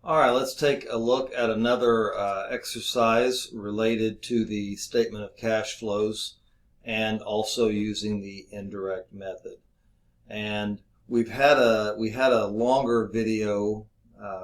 All right, let's take a look at another exercise related to the statement of cash flows and also using the indirect method. And we had a longer video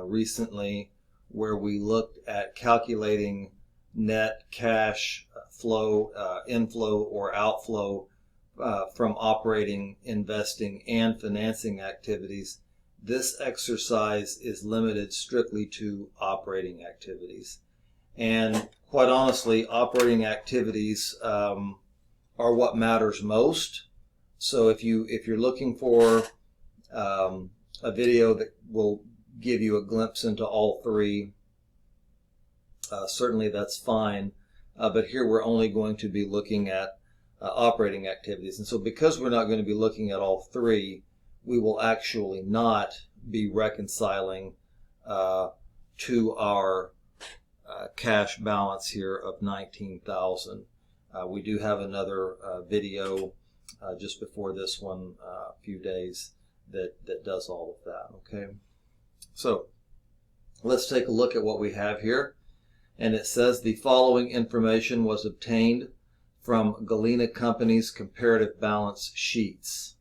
recently where we looked at calculating net cash flow, inflow or outflow from operating, investing, and financing activities. This exercise is limited strictly to operating activities. And quite honestly, operating activities are what matters most. So if you're looking for a video that will give you a glimpse into all three, certainly that's fine. But here we're only going to be looking at operating activities. And so because we're not going to be looking at all three, we will actually not be reconciling to our cash balance here of 19,000. We do have another video just before this one, a few days, that does all of that. Okay, so let's take a look at what we have here. And it says the following information was obtained from Galena Company's comparative balance sheets.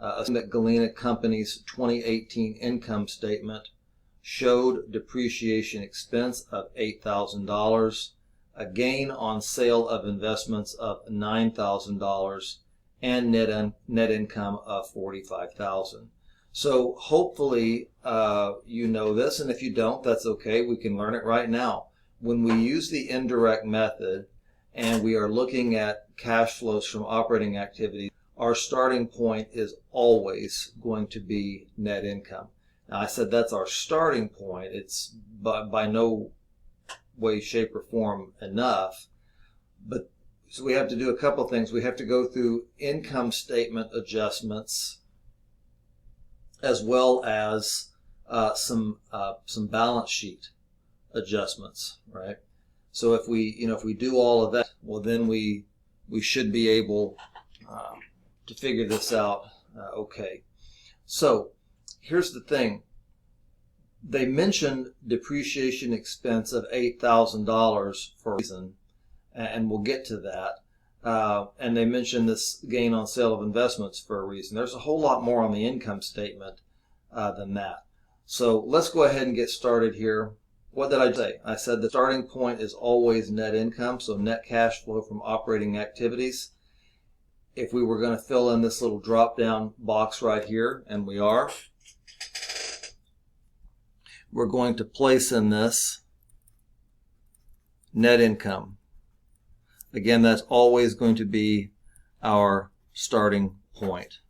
Assume that Galena Company's 2018 income statement showed depreciation expense of $8,000, a gain on sale of investments of $9,000, and net income of $45,000. So hopefully you know this, and if you don't, that's okay. We can learn it right now. When we use the indirect method and we are looking at cash flows from operating activities, our starting point is always going to be net income. Now, I said that's our starting point. It's by no way, shape, or form enough. But so we have to do a couple things. We have to go through income statement adjustments as well as some balance sheet adjustments, right? So if we do all of that, well, then we should be able to figure this out. Okay, so here's the thing. They mentioned depreciation expense of $8,000 for a reason, and we'll get to that. And they mentioned this gain on sale of investments for a reason. There's a whole lot more on the income statement than that. So let's go ahead and get started here. What did I say? I said the starting point is always net income, so net cash flow from operating activities. If we were going to fill in this little drop-down box right here, and we are, we're going to place in this net income. Again, that's always going to be our starting point.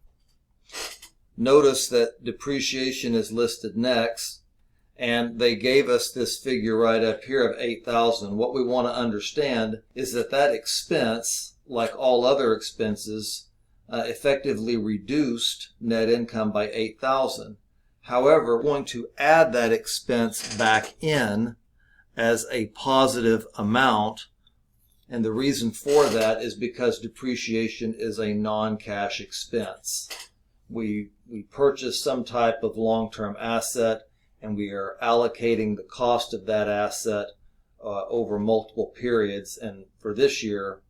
Notice that depreciation is listed next, and they gave us this figure right up here of 8,000. What we want to understand is that that expense, like all other expenses, effectively reduced net income by 8,000. However, we're going to add that expense back in as a positive amount, and the reason for that is because depreciation is a non-cash expense. We purchase some type of long-term asset, and we are allocating the cost of that asset over multiple periods, and for this year,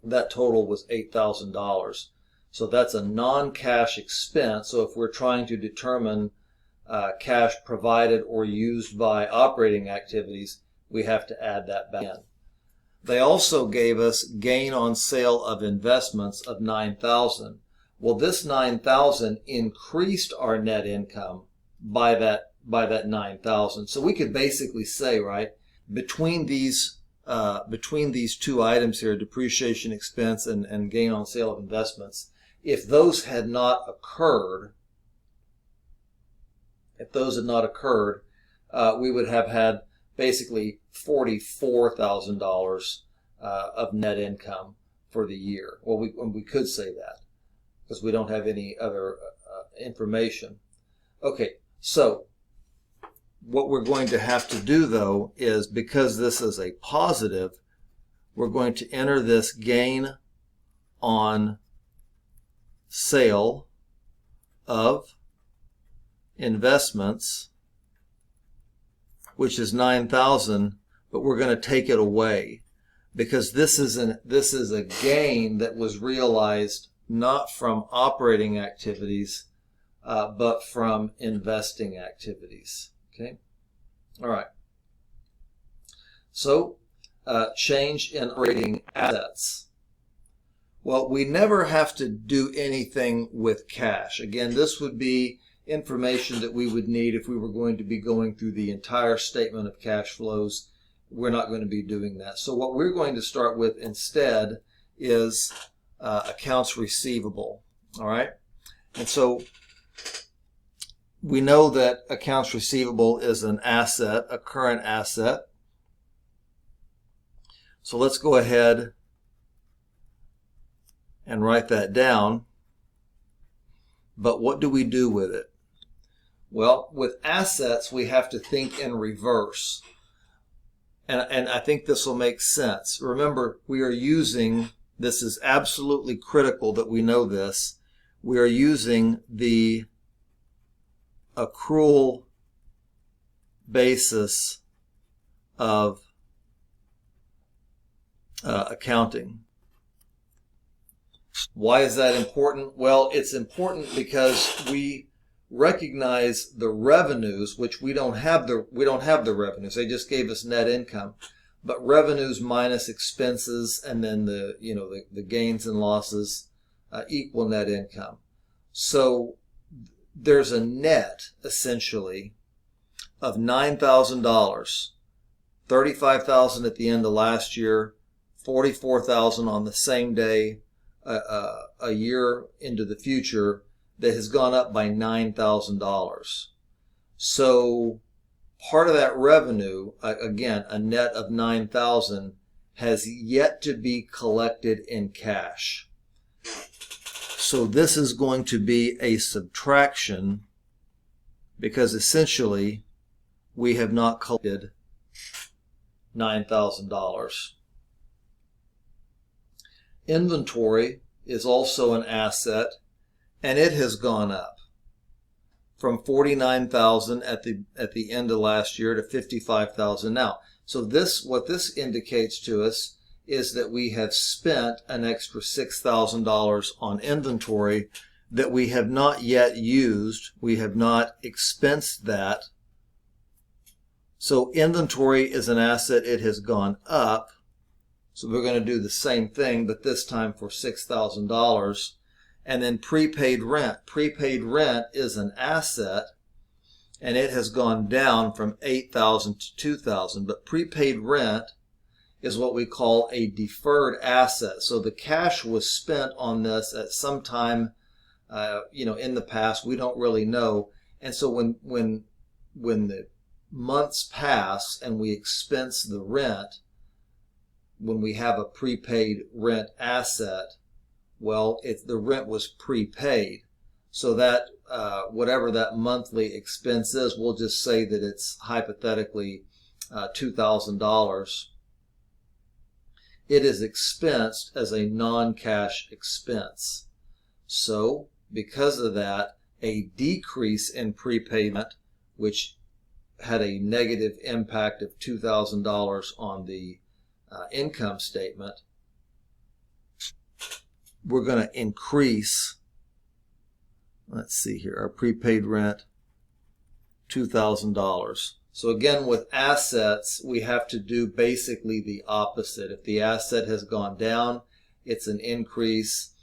that total was $8,000. So that's a non-cash expense. So if we're trying to determine cash provided or used by operating activities, we have to add that back in. They also gave us gain on sale of investments of $9,000. Well, this $9,000 increased our net income by that $9,000. So we could basically say, right, between these two items here, depreciation expense and gain on sale of investments, if those had not occurred, we would have had basically $44,000 of net income for the year. Well, we could say that because we don't have any other information. Okay, so what we're going to have to do, though, is because this is a positive, we're going to enter this gain on sale of investments which is 9,000, but we're going to take it away because this is a gain that was realized not from operating activities, but from investing activities. Okay. All right. So, change in operating assets. Well, we never have to do anything with cash. Again, this would be information that we would need if we were going to be going through the entire statement of cash flows. We're not going to be doing that. So what we're going to start with instead is accounts receivable. All right. And so we know that accounts receivable is an asset, a current asset. So let's go ahead and write that down. But what do we do with it? Well, with assets, we have to think in reverse. And I think this will make sense. Remember, we are using, this is absolutely critical that we know this, we are using the accrual basis of accounting. Why is that important? Well, it's important because we recognize the revenues, which we don't have the revenues. They just gave us net income, but revenues minus expenses and then the gains and losses equal net income. So there's a net essentially of $9,000, $35,000 at the end of last year, $44,000 on the same day a year into the future, that has gone up by $9,000. So part of that revenue, again, a net of $9,000, has yet to be collected in cash. So this is going to be a subtraction because essentially we have not collected $9,000. Inventory is also an asset, and it has gone up from $49,000 at the end of last year to $55,000 now. So what this indicates to us is that we have spent an extra $6,000 on inventory that we have not yet used. We have not expensed that. So inventory is an asset. It has gone up. So we're going to do the same thing, but this time for $6,000. And then prepaid rent. Prepaid rent is an asset, and it has gone down from $8,000 to $2,000. But prepaid rent is what we call a deferred asset. So the cash was spent on this at some time, in the past. We don't really know. And so when the months pass and we expense the rent, when we have a prepaid rent asset, well, the rent was prepaid. So that whatever that monthly expense is, we'll just say that it's hypothetically $2,000. It is expensed as a non-cash expense. So because of that, a decrease in prepayment, which had a negative impact of $2,000 on the income statement, we're going to increase, let's see here, our prepaid rent, $2,000. So again, with assets, we have to do basically the opposite. If the asset has gone down, it's an increase.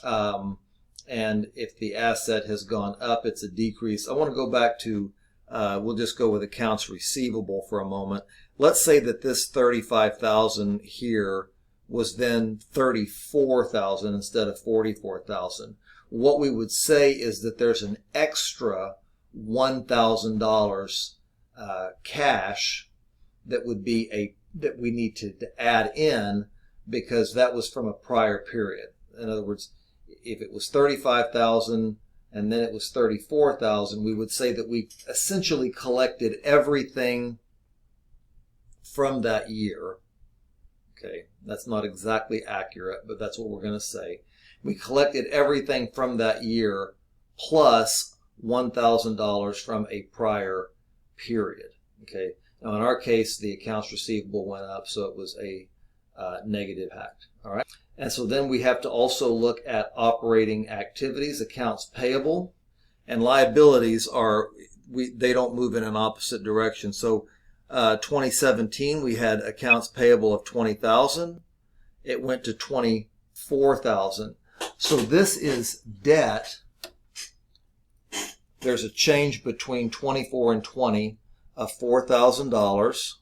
And if the asset has gone up, it's a decrease. I want to go back to, we'll just go with accounts receivable for a moment. Let's say that this $35,000 here was then $34,000 instead of $44,000. What we would say is that there's an extra $1,000 cash that would be that we need to add in because that was from a prior period. In other words, if it was $35,000 and then it was $34,000, we would say that we essentially collected everything from that year. Okay, that's not exactly accurate, but that's what we're going to say. We collected everything from that year plus $1,000 from a prior period. Okay, Now in our case, the accounts receivable went up, so it was a negative impact. All right. And so then we have to also look at operating activities. Accounts payable and liabilities they don't move in an opposite direction. So 2017 we had accounts payable of 20,000. It went to 24,000. So this is debt. There's a change between 24 and 20 of $4,000.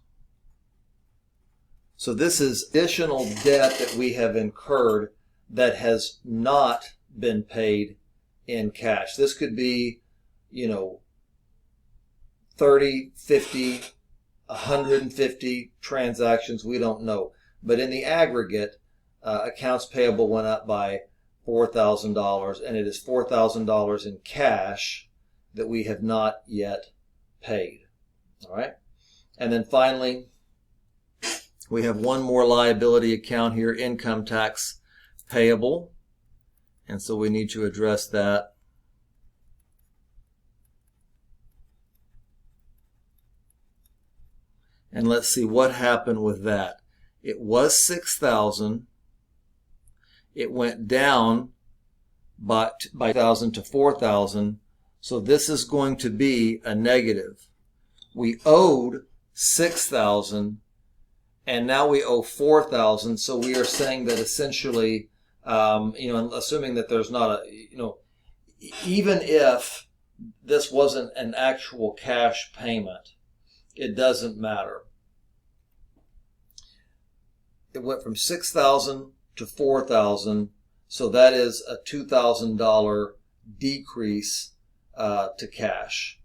So this is additional debt that we have incurred that has not been paid in cash. This could be, 30, 50, 150 transactions. We don't know. But in the aggregate, accounts payable went up by $4,000, and it is $4,000 in cash that we have not yet paid. All right. And then finally, we have one more liability account here, income tax payable. And so we need to address that. And let's see what happened with that. It was 6,000. It went down by 1,000 to 4,000. So this is going to be a negative. We owed 6,000 and now we owe 4,000. So we are saying that essentially, assuming that there's not even if this wasn't an actual cash payment, it doesn't matter. It went from 6,000 to 4,000, so that is a $2,000 decrease to cash.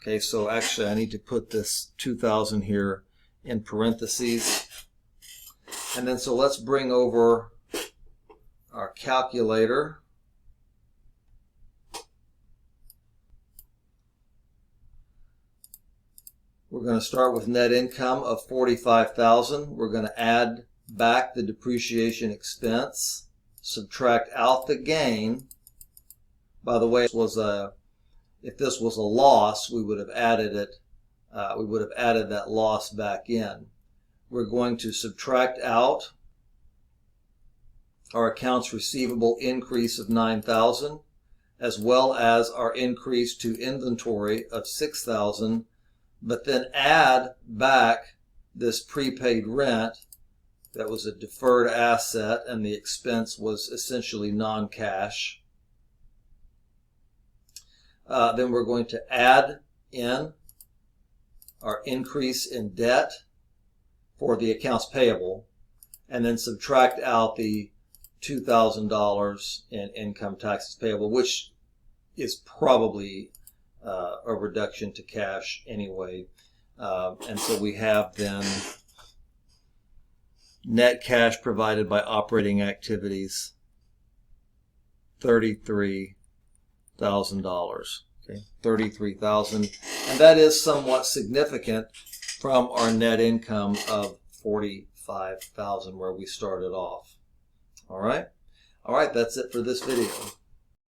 Okay, so actually I need to put this 2,000 here in parentheses. And then so let's bring over our calculator. We're going to start with net income of 45,000. We're going to add back the depreciation expense, subtract out the gain. By the way, if this was a loss, we would have added it. We would have added that loss back in. We're going to subtract out our accounts receivable increase of 9,000, as well as our increase to inventory of 6,000. But then add back this prepaid rent that was a deferred asset and the expense was essentially non-cash. Then we're going to add in our increase in debt for the accounts payable and then subtract out the $2,000 in income taxes payable, which is probably a reduction to cash anyway. And so we have then net cash provided by operating activities, $33,000. Okay, $33,000, and that is somewhat significant from our net income of $45,000 where we started off. All right, that's it for this video.